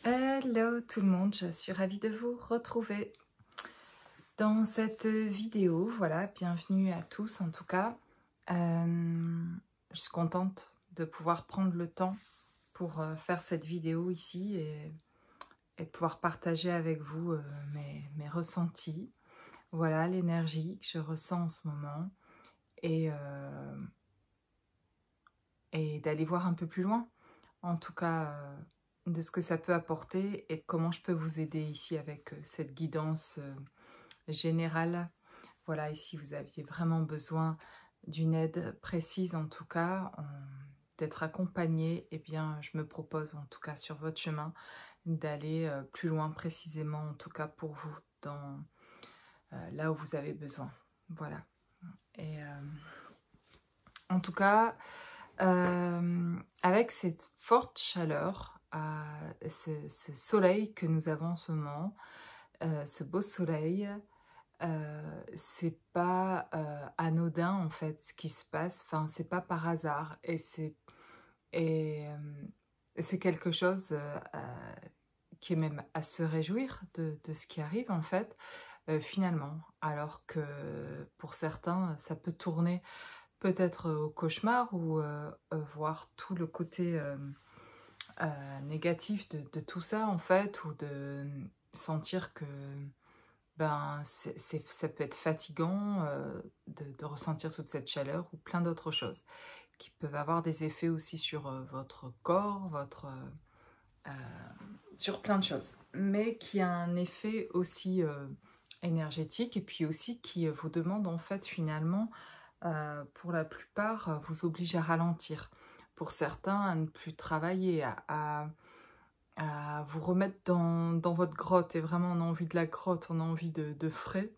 Hello tout le monde, je suis ravie de vous retrouver dans cette vidéo. Voilà, bienvenue à tous en tout cas. Je suis contente de pouvoir prendre le temps pour faire cette vidéo ici et pouvoir partager avec vous mes ressentis. Voilà l'énergie que je ressens en ce moment et d'aller voir un peu plus loin. En tout cas, de ce que ça peut apporter et de comment je peux vous aider ici avec cette guidance générale. Voilà, et si vous aviez vraiment besoin d'une aide précise, en tout cas, d'être accompagné, eh bien, je me propose, en tout cas, sur votre chemin, d'aller plus loin précisément, en tout cas pour vous, dans là où vous avez besoin. Voilà. Et en tout cas, avec cette forte chaleur, ce soleil que nous avons en ce moment, ce beau soleil, c'est pas anodin en fait ce qui se passe, enfin c'est pas par hasard et c'est quelque chose qui est même à se réjouir de ce qui arrive en fait finalement, alors que pour certains ça peut tourner peut-être au cauchemar ou voir tout le côté négatif de tout ça en fait, ou de sentir que ben, ça peut être fatigant de ressentir toute cette chaleur ou plein d'autres choses qui peuvent avoir des effets aussi sur votre corps, euh, sur plein de choses, mais qui a un effet aussi énergétique et puis aussi qui vous demande en fait finalement, pour la plupart, vous oblige à ralentir. Pour certains, à ne plus travailler, à vous remettre dans votre grotte. Et vraiment, on a envie de la grotte, on a envie de frais.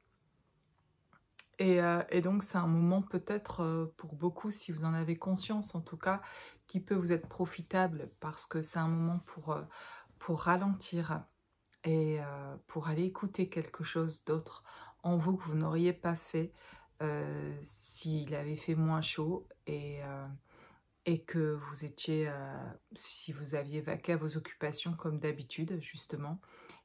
Et donc, c'est un moment peut-être pour beaucoup, si vous en avez conscience en tout cas, qui peut vous être profitable parce que c'est un moment pour ralentir et pour aller écouter quelque chose d'autre en vous que vous n'auriez pas fait s'il avait fait moins chaud et que vous étiez, si vous aviez vaqué à vos occupations comme d'habitude, justement,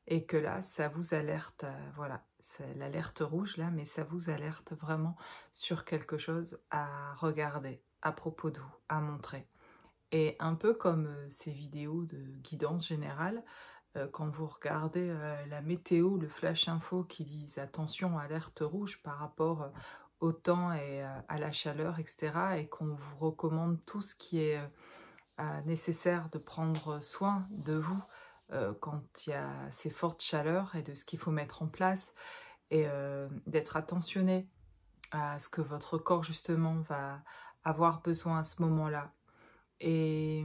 et que là, ça vous alerte, voilà, c'est l'alerte rouge là, mais ça vous alerte vraiment sur quelque chose à regarder à propos de vous, à montrer. Et un peu comme ces vidéos de guidance générale, quand vous regardez la météo, le flash info qui disent attention, alerte rouge par rapport au temps et à la chaleur, etc. Et qu'on vous recommande tout ce qui est nécessaire de prendre soin de vous quand il y a ces fortes chaleurs et de ce qu'il faut mettre en place et d'être attentionné à ce que votre corps justement va avoir besoin à ce moment-là. Et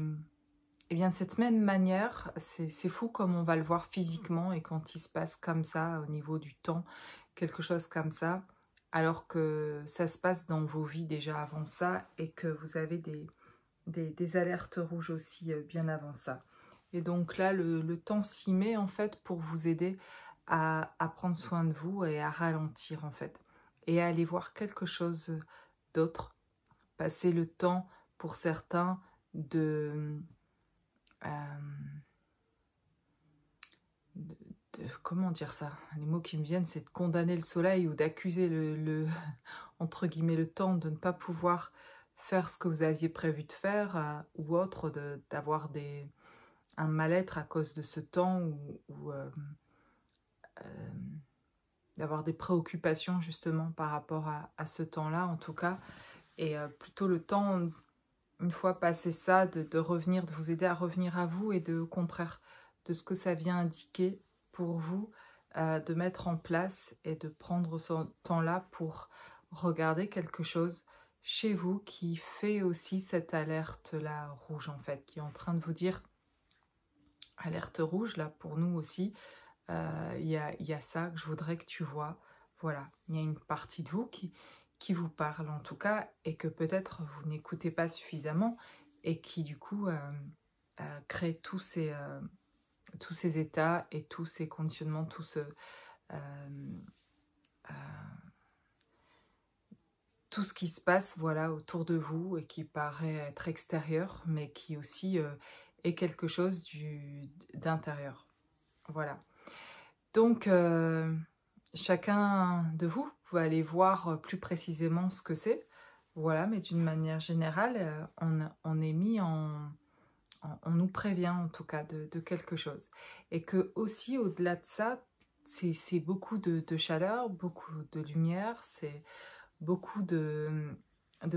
bien de cette même manière, c'est fou comme on va le voir physiquement et quand il se passe comme ça au niveau du temps, quelque chose comme ça, alors que ça se passe dans vos vies déjà avant ça et que vous avez des alertes rouges aussi bien avant ça. Et donc là, le temps s'y met en fait pour vous aider à prendre soin de vous et à ralentir en fait. Et à aller voir quelque chose d'autre. Passer le temps pour certains de euh, de, comment dire ça? Les mots qui me viennent, c'est de condamner le soleil ou d'accuser entre guillemets, le temps de ne pas pouvoir faire ce que vous aviez prévu de faire ou autre, d'avoir un mal-être à cause de ce temps ou d'avoir des préoccupations justement par rapport à ce temps-là en tout cas. Et plutôt le temps, une fois passé ça, de revenir, de vous aider à revenir à vous et au contraire, de ce que ça vient indiquer pour vous, de mettre en place et de prendre ce temps-là pour regarder quelque chose chez vous qui fait aussi cette alerte-là rouge en fait, qui est en train de vous dire, alerte rouge là pour nous aussi, il y a ça que je voudrais que tu vois. Voilà, il y a une partie de vous qui vous parle en tout cas et que peut-être vous n'écoutez pas suffisamment et qui du coup crée tous ces états et tous ces conditionnements, tout ce qui se passe voilà autour de vous et qui paraît être extérieur mais qui aussi et quelque chose d'intérieur. Voilà. Donc, chacun de vous pouvez aller voir plus précisément ce que c'est. Voilà, mais d'une manière générale, on est mis on nous prévient en tout cas de quelque chose. Et que aussi, au-delà de ça, c'est beaucoup de chaleur, beaucoup de lumière, c'est beaucoup de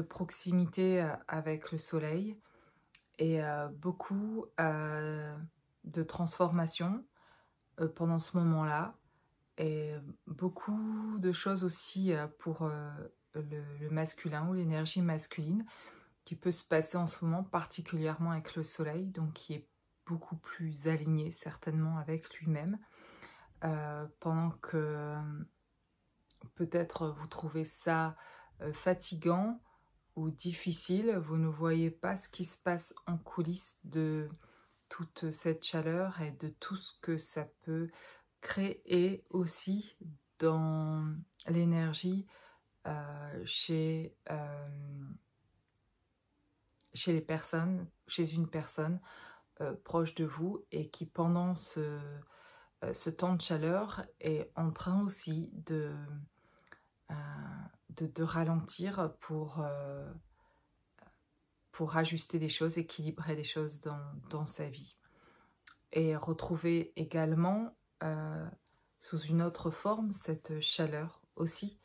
proximité avec le soleil et beaucoup de transformation pendant ce moment-là. Et beaucoup de choses aussi pour le masculin ou l'énergie masculine qui peut se passer en ce moment, particulièrement avec le soleil, donc qui est beaucoup plus aligné certainement avec lui-même, pendant que peut-être vous trouvez ça fatigant ou difficile, vous ne voyez pas ce qui se passe en coulisses de toute cette chaleur et de tout ce que ça peut créer aussi dans l'énergie chez les personnes, chez une personne proche de vous et qui pendant ce temps de chaleur est en train aussi de ralentir pour ajuster des choses, équilibrer des choses dans sa vie. Et retrouver également sous une autre forme cette chaleur aussi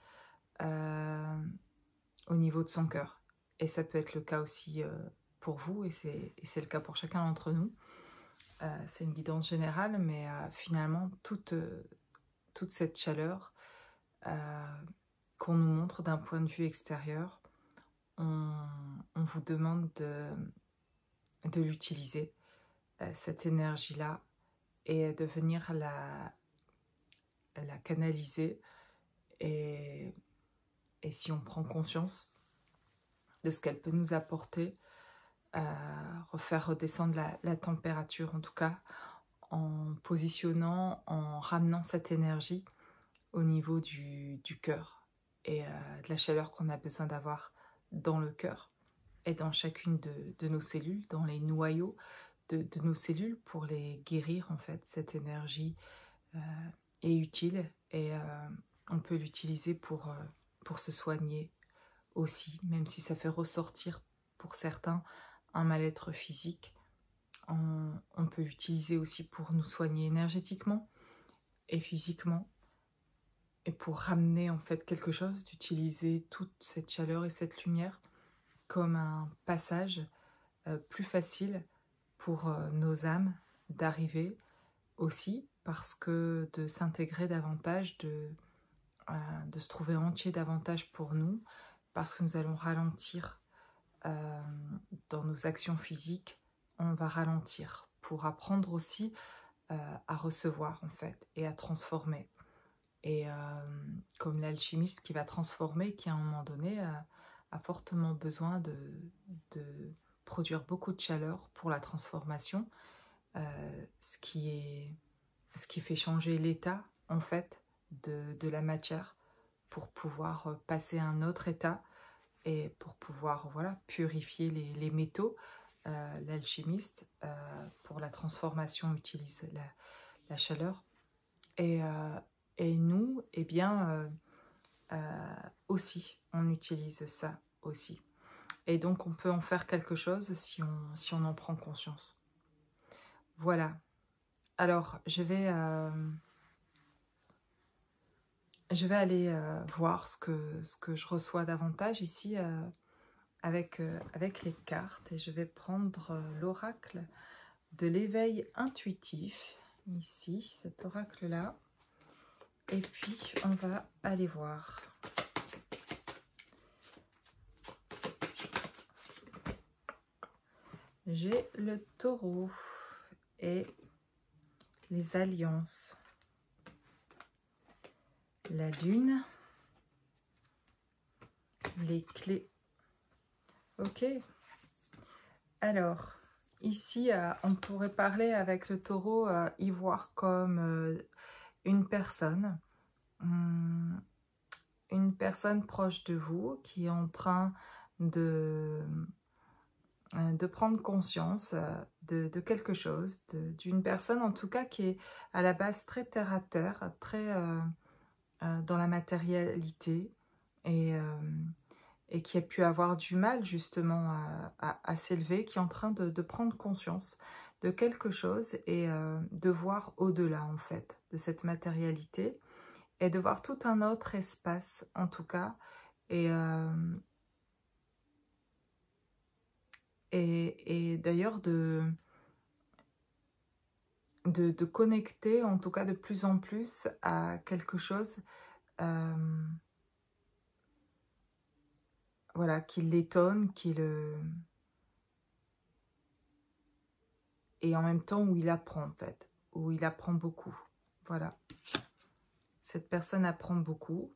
au niveau de son cœur. Et ça peut être le cas aussi pour vous, et c'est le cas pour chacun d'entre nous. C'est une guidance générale, mais finalement, toute cette chaleur qu'on nous montre d'un point de vue extérieur, on vous demande de l'utiliser, cette énergie-là, et de venir la canaliser. Et si on prend conscience de ce qu'elle peut nous apporter, refaire redescendre la température, en tout cas, en positionnant, en ramenant cette énergie au niveau du cœur et de la chaleur qu'on a besoin d'avoir dans le cœur et dans chacune de nos cellules, dans les noyaux de nos cellules, pour les guérir en fait. Cette énergie est utile et on peut l'utiliser pour se soigner aussi, même si ça fait ressortir pour certains un mal-être physique. On peut l'utiliser aussi pour nous soigner énergétiquement et physiquement, et pour ramener en fait quelque chose, d'utiliser toute cette chaleur et cette lumière comme un passage plus facile pour nos âmes d'arriver aussi, parce que de s'intégrer davantage, de se trouver entier davantage pour nous, parce que nous allons ralentir dans nos actions physiques, on va ralentir pour apprendre aussi à recevoir en fait et à transformer. Et comme l'alchimiste qui va transformer, qui à un moment donné a fortement besoin de produire beaucoup de chaleur pour la transformation, ce qui fait changer l'état en fait de la matière pour pouvoir passer à un autre état et pour pouvoir purifier les métaux. L'alchimiste pour la transformation utilise la chaleur et nous, eh bien, aussi, on utilise ça aussi. Et donc, on peut en faire quelque chose si on en prend conscience. Voilà. Alors, je vais aller voir ce que je reçois davantage ici avec les cartes. Et je vais prendre l'oracle de l'éveil intuitif, ici, cet oracle-là. Et puis, on va aller voir. J'ai le taureau et les alliances. La lune. Les clés. Ok. Alors, ici, on pourrait parler avec le taureau, y voir comme une personne proche de vous qui est en train de de prendre conscience de quelque chose, d'une personne en tout cas qui est à la base très terre à terre, très dans la matérialité et qui a pu avoir du mal justement à s'élever, qui est en train de prendre conscience de quelque chose et de voir au-delà en fait de cette matérialité et de voir tout un autre espace en tout cas et d'ailleurs de connecter en tout cas de plus en plus à quelque chose voilà, qui l'étonne, et en même temps où il apprend en fait, où il apprend beaucoup. Voilà. Cette personne apprend beaucoup,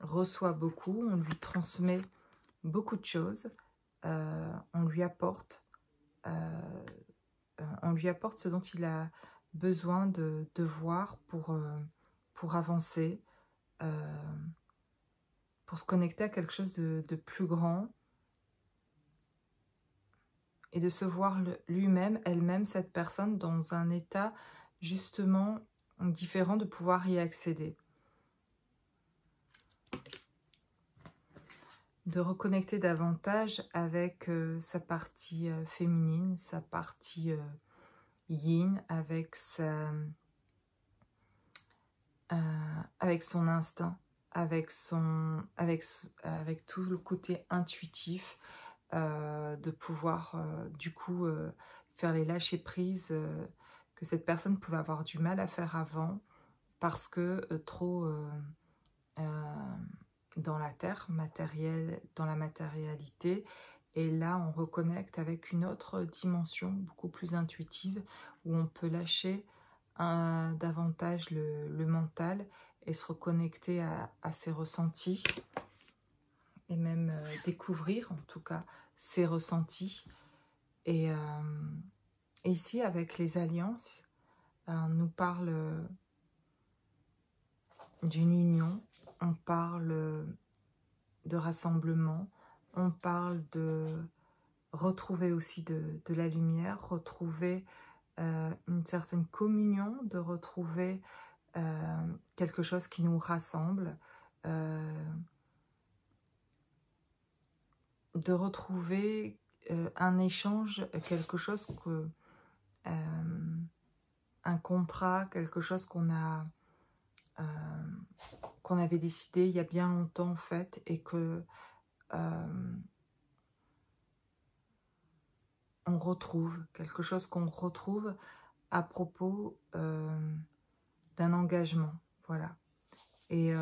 reçoit beaucoup, on lui transmet beaucoup de choses, on lui apporte ce dont il a besoin de voir pour avancer, pour se connecter à quelque chose de plus grand et de se voir lui-même, elle-même, cette personne, dans un état justement différent, de pouvoir y accéder. De reconnecter davantage avec sa partie féminine, sa partie yin, avec son instinct, avec tout le côté intuitif, de pouvoir du coup faire les lâcher prises que cette personne pouvait avoir du mal à faire avant parce que trop dans la terre matérielle, dans la matérialité. Et là on reconnecte avec une autre dimension beaucoup plus intuitive où on peut lâcher davantage le mental et se reconnecter à ses ressentis et même découvrir en tout cas ses ressentis. Et ici avec les alliances, on nous parle d'une union, on parle de rassemblement, on parle de retrouver aussi de la lumière, retrouver une certaine communion, de retrouver quelque chose qui nous rassemble, de retrouver un échange, quelque chose un contrat, quelque chose qu'on avait décidé il y a bien longtemps en fait, et que on retrouve, quelque chose qu'on retrouve à propos d'un engagement, voilà. Et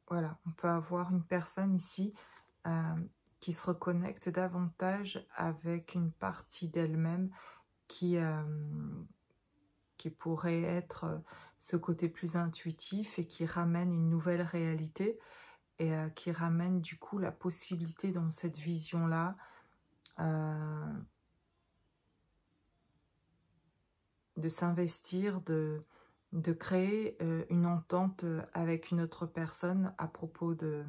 voilà, on peut avoir une personne ici qui se reconnecte davantage avec une partie d'elle-même qui pourrait être ce côté plus intuitif et qui ramène une nouvelle réalité et qui ramène du coup la possibilité dans cette vision-là de s'investir, de créer une entente avec une autre personne à propos d'une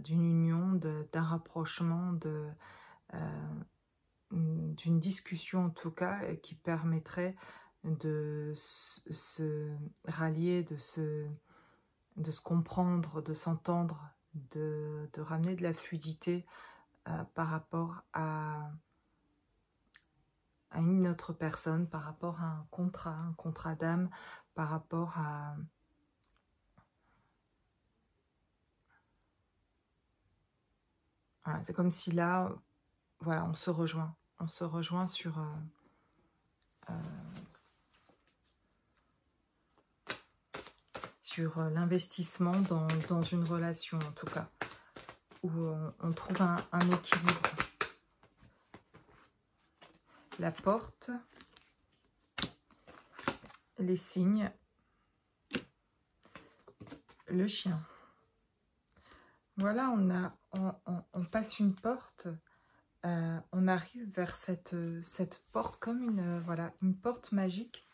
union, d'un rapprochement, d'une discussion en tout cas, qui permettrait de se rallier, de se comprendre, de s'entendre, de ramener de la fluidité par rapport à une autre personne, par rapport à un contrat d'âme, par rapport à... Voilà, c'est comme si là, voilà, on se rejoint sur... sur l'investissement dans une relation, en tout cas, où on trouve un équilibre. La porte, les signes, le chien. Voilà, on passe une porte, on arrive vers cette porte comme voilà, une porte magique,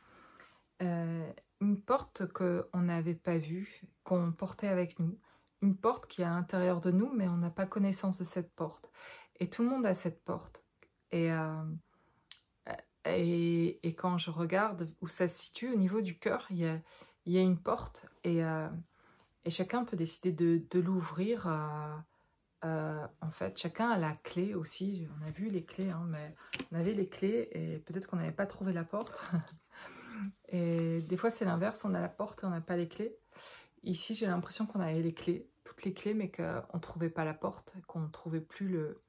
une porte qu'on n'avait pas vue, qu'on portait avec nous. Une porte qui est à l'intérieur de nous, mais on n'a pas connaissance de cette porte. Et tout le monde a cette porte. Et, et quand je regarde où ça se situe, au niveau du cœur, il y a une porte. Et chacun peut décider de l'ouvrir. En fait, chacun a la clé aussi. On a vu les clés, hein, mais on avait les clés et peut-être qu'on n'avait pas trouvé la porte. Et des fois, c'est l'inverse. On a la porte et on n'a pas les clés. Ici, j'ai l'impression qu'on avait les clés, toutes les clés, mais qu'on ne trouvait pas la porte, qu'on ne trouvait plus le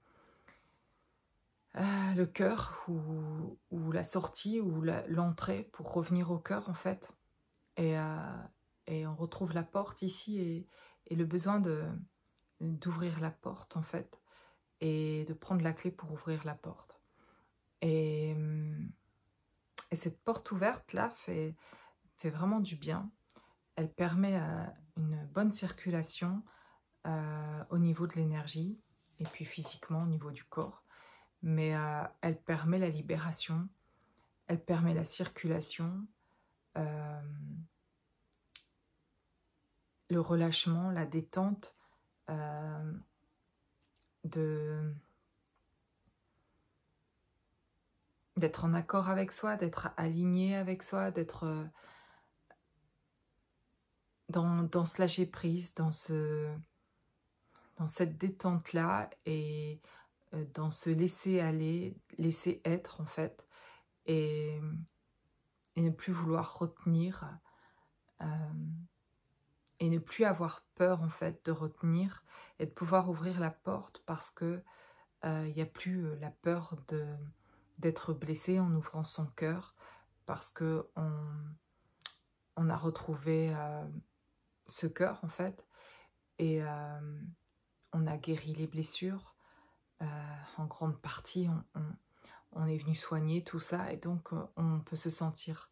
cœur ou la sortie ou l'entrée pour revenir au cœur, en fait. Et on retrouve la porte ici et le besoin d'ouvrir la porte, en fait, et de prendre la clé pour ouvrir la porte. Et cette porte ouverte, là, fait vraiment du bien. Elle permet une bonne circulation au niveau de l'énergie et puis physiquement au niveau du corps. Mais elle permet la libération, elle permet la circulation, le relâchement, la détente, d'être en accord avec soi, d'être aligné avec soi, d'être dans ce lâcher prise, dans cette détente-là et dans ce laisser aller, laisser être en fait, et ne plus vouloir retenir et ne plus avoir peur en fait de retenir et de pouvoir ouvrir la porte parce que il n'y a plus la peur d'être blessé en ouvrant son cœur parce que on a retrouvé ce cœur en fait et on a guéri les blessures. En grande partie, on est venu soigner tout ça et donc on peut se sentir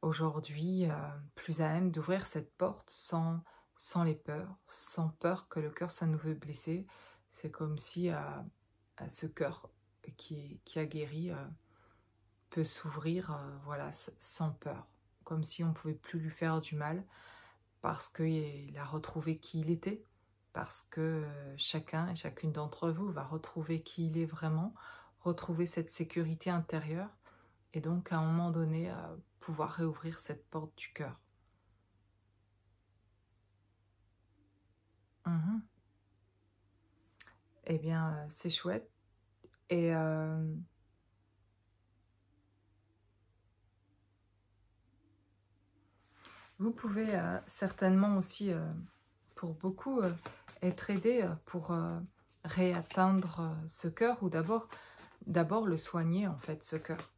aujourd'hui plus à même d'ouvrir cette porte sans les peurs, sans peur que le cœur soit à nouveau blessé. C'est comme si ce cœur qui a guéri peut s'ouvrir voilà, sans peur, comme si on ne pouvait plus lui faire du mal parce qu'il a retrouvé qui il était, parce que chacun et chacune d'entre vous va retrouver qui il est vraiment, retrouver cette sécurité intérieure et donc à un moment donné pouvoir réouvrir cette porte du cœur. Eh bien, c'est chouette. Et vous pouvez certainement aussi, pour beaucoup, être aidé pour réatteindre ce cœur ou d'abord le soigner en fait, ce cœur.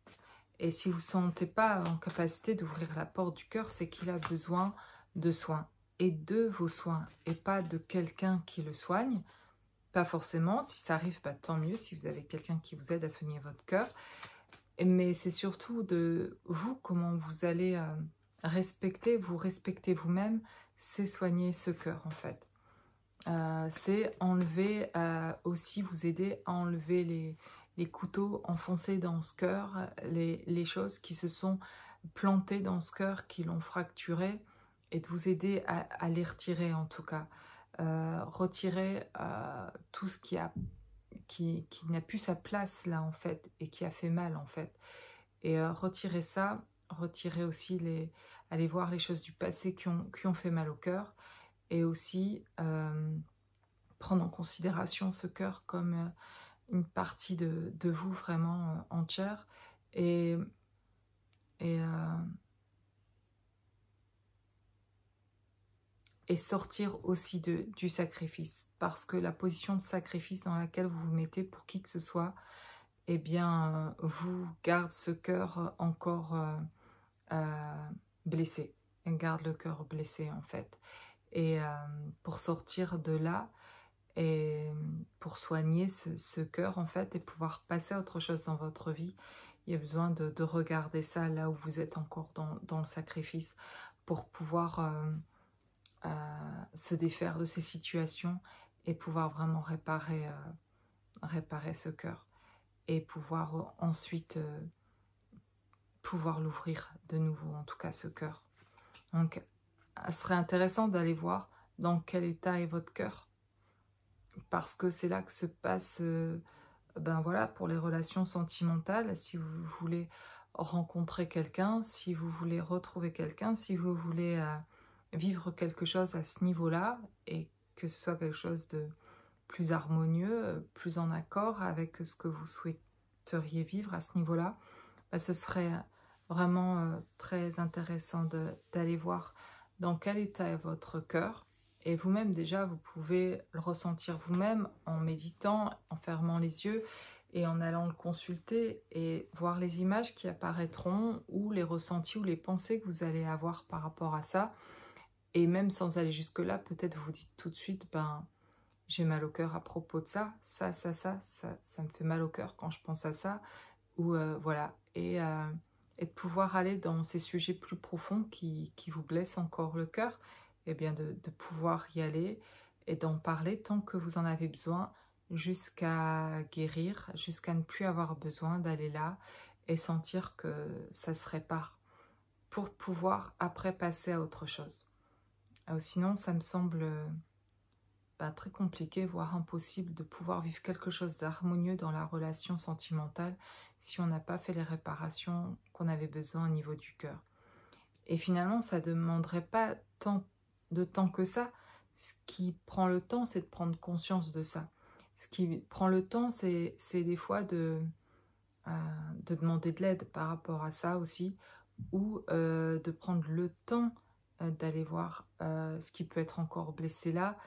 Et si vous ne sentez pas en capacité d'ouvrir la porte du cœur, c'est qu'il a besoin de soins et de vos soins et pas de quelqu'un qui le soigne. Pas forcément, si ça arrive, bah, tant mieux si vous avez quelqu'un qui vous aide à soigner votre cœur. Mais c'est surtout de vous, comment vous allez vous respecter vous-même, c'est soigner ce cœur en fait. C'est enlever aussi, vous aider à enlever les couteaux enfoncés dans ce cœur, les choses qui se sont plantées dans ce cœur, qui l'ont fracturé, et de vous aider à les retirer en tout cas. Retirer tout ce qui n'a plus sa place là en fait, et qui a fait mal en fait. Et retirer ça, retirer aussi aller voir les choses du passé qui ont fait mal au cœur, et aussi prendre en considération ce cœur comme une partie de vous vraiment entière et sortir aussi du sacrifice, parce que la position de sacrifice dans laquelle vous vous mettez pour qui que ce soit, eh bien vous garde ce cœur encore blessé, garde le cœur blessé en fait. Et pour sortir de là et pour soigner ce cœur en fait et pouvoir passer à autre chose dans votre vie, il y a besoin de regarder ça là où vous êtes encore dans le sacrifice pour pouvoir se défaire de ces situations et pouvoir vraiment réparer ce cœur et pouvoir ensuite pouvoir l'ouvrir de nouveau, en tout cas ce cœur. Donc, ce serait intéressant d'aller voir dans quel état est votre cœur, parce que c'est là que se passe, ben voilà, pour les relations sentimentales, si vous voulez rencontrer quelqu'un, si vous voulez retrouver quelqu'un, si vous voulez vivre quelque chose à ce niveau-là, et que ce soit quelque chose de plus harmonieux, plus en accord avec ce que vous souhaiteriez vivre à ce niveau-là, ben, ce serait vraiment très intéressant d'aller voir dans quel état est votre cœur. Et vous-même, déjà, vous pouvez le ressentir vous-même en méditant, en fermant les yeux et en allant le consulter et voir les images qui apparaîtront ou les ressentis ou les pensées que vous allez avoir par rapport à ça. Et même sans aller jusque-là, peut-être vous dites tout de suite, ben, j'ai mal au cœur à propos de ça, ça me fait mal au cœur quand je pense à ça. Ou voilà. Et de pouvoir aller dans ces sujets plus profonds qui vous blessent encore le cœur, et bien de pouvoir y aller et d'en parler tant que vous en avez besoin, jusqu'à guérir, jusqu'à ne plus avoir besoin d'aller là et sentir que ça se répare pour pouvoir après passer à autre chose. Sinon, ça me semble très compliqué, voire impossible de pouvoir vivre quelque chose d'harmonieux dans la relation sentimentale si on n'a pas fait les réparations qu'on avait besoin au niveau du cœur. Et finalement, ça ne demanderait pas tant de temps que ça. Ce qui prend le temps, c'est de prendre conscience de ça. Ce qui prend le temps, c'est des fois de demander de l'aide par rapport à ça aussi, ou de prendre le temps d'aller voir ce qui peut être encore blessé là,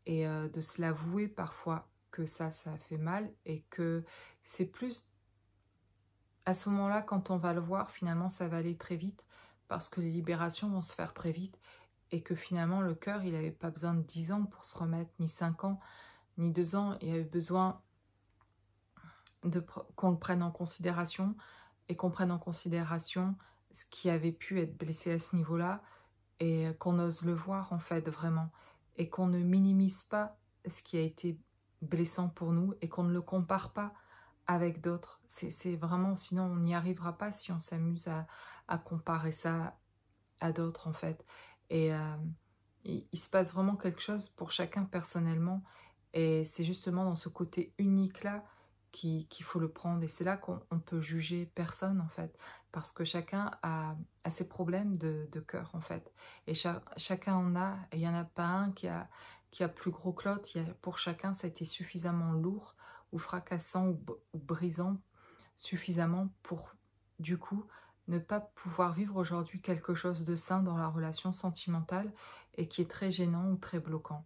et de se l'avouer parfois que ça fait mal, et que c'est plus à ce moment-là, quand on va le voir, finalement ça va aller très vite, parce que les libérations vont se faire très vite, et que finalement le cœur, il n'avait pas besoin de 10 ans pour se remettre, ni 5 ans, ni 2 ans, il avait besoin qu'on le prenne en considération, et qu'on prenne en considération ce qui avait pu être blessé à ce niveau-là, et qu'on ose le voir en fait vraiment, et qu'on ne minimise pas ce qui a été blessant pour nous, et qu'on ne le compare pas avec d'autres. C'est vraiment, sinon on n'y arrivera pas si on s'amuse à comparer ça à d'autres en fait. Et il se passe vraiment quelque chose pour chacun personnellement, et c'est justement dans ce côté unique là qu'il faut le prendre, et c'est là qu'on peut juger personne en fait, parce que chacun a ses problèmes de cœur en fait, et chacun en a, et il n'y en a pas un qui a plus gros que l'autre. Pour chacun ça a été suffisamment lourd ou fracassant ou brisant suffisamment pour du coup ne pas pouvoir vivre aujourd'hui quelque chose de sain dans la relation sentimentale, et qui est très gênant ou très bloquant.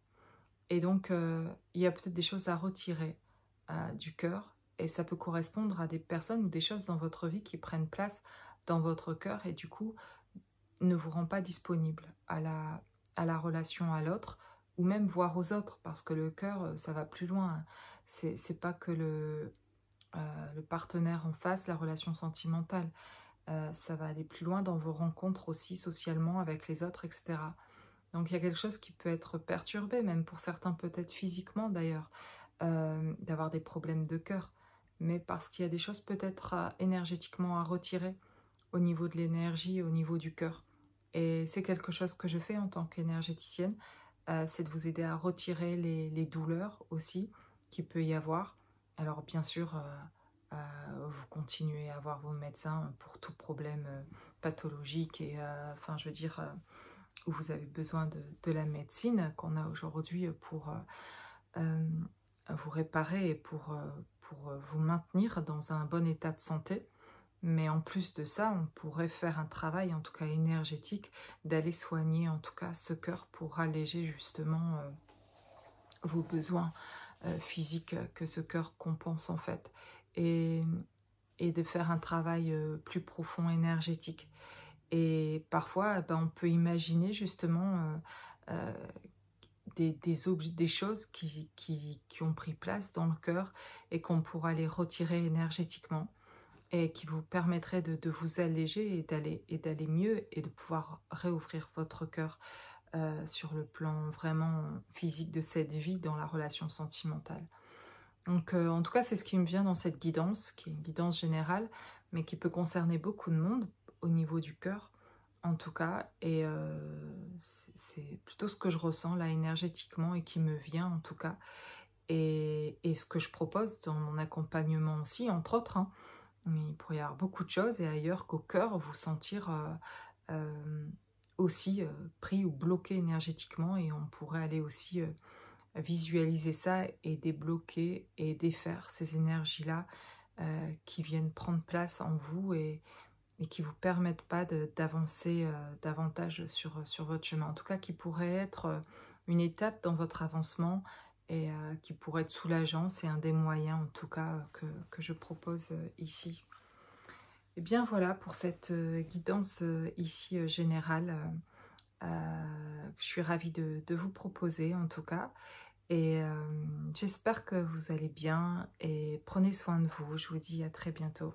Et donc, il y a peut-être des choses à retirer du cœur, et ça peut correspondre à des personnes ou des choses dans votre vie qui prennent place dans votre cœur, et du coup, ne vous rend pas disponible à la relation à l'autre, ou même voir aux autres, parce que le cœur, ça va plus loin. C'est pas que le partenaire en face, la relation sentimentale. Ça va aller plus loin dans vos rencontres aussi, socialement, avec les autres, etc. Donc il y a quelque chose qui peut être perturbé, même pour certains peut-être physiquement d'ailleurs, d'avoir des problèmes de cœur, mais parce qu'il y a des choses peut-être énergétiquement à retirer au niveau de l'énergie, au niveau du cœur. Et c'est quelque chose que je fais en tant qu'énergéticienne, c'est de vous aider à retirer les douleurs aussi qu'il peut y avoir. Alors bien sûr, vous continuez à voir vos médecins pour tout problème pathologique, et enfin je veux dire, où vous avez besoin de la médecine qu'on a aujourd'hui pour vous réparer et pour vous maintenir dans un bon état de santé. Mais en plus de ça, on pourrait faire un travail, en tout cas énergétique, d'aller soigner en tout cas ce cœur pour alléger justement vos besoins physiques que ce cœur compense en fait. Et, et de faire un travail plus profond énergétique. Et parfois, on peut imaginer justement des choses qui ont pris place dans le cœur, et qu'on pourra les retirer énergétiquement, et qui vous permettrait de vous alléger et d'aller mieux, et de pouvoir réouvrir votre cœur sur le plan vraiment physique de cette vie dans la relation sentimentale. Donc en tout cas, c'est ce qui me vient dans cette guidance, qui est une guidance générale, mais qui peut concerner beaucoup de monde au niveau du cœur, en tout cas. Et c'est plutôt ce que je ressens là énergétiquement et qui me vient en tout cas. Et ce que je propose dans mon accompagnement aussi, entre autres, hein, il pourrait y avoir beaucoup de choses et ailleurs qu'au cœur, vous sentir euh, aussi pris ou bloqué énergétiquement, et on pourrait aller aussi visualiser ça et débloquer et défaire ces énergies-là qui viennent prendre place en vous et qui vous permettent pas d'avancer davantage sur votre chemin. En tout cas, qui pourrait être une étape dans votre avancement et qui pourrait être soulageant. C'est un des moyens, en tout cas, que je propose ici. Et bien voilà pour cette guidance ici générale. Je suis ravie de vous proposer, en tout cas. Et j'espère que vous allez bien et prenez soin de vous. Je vous dis à très bientôt.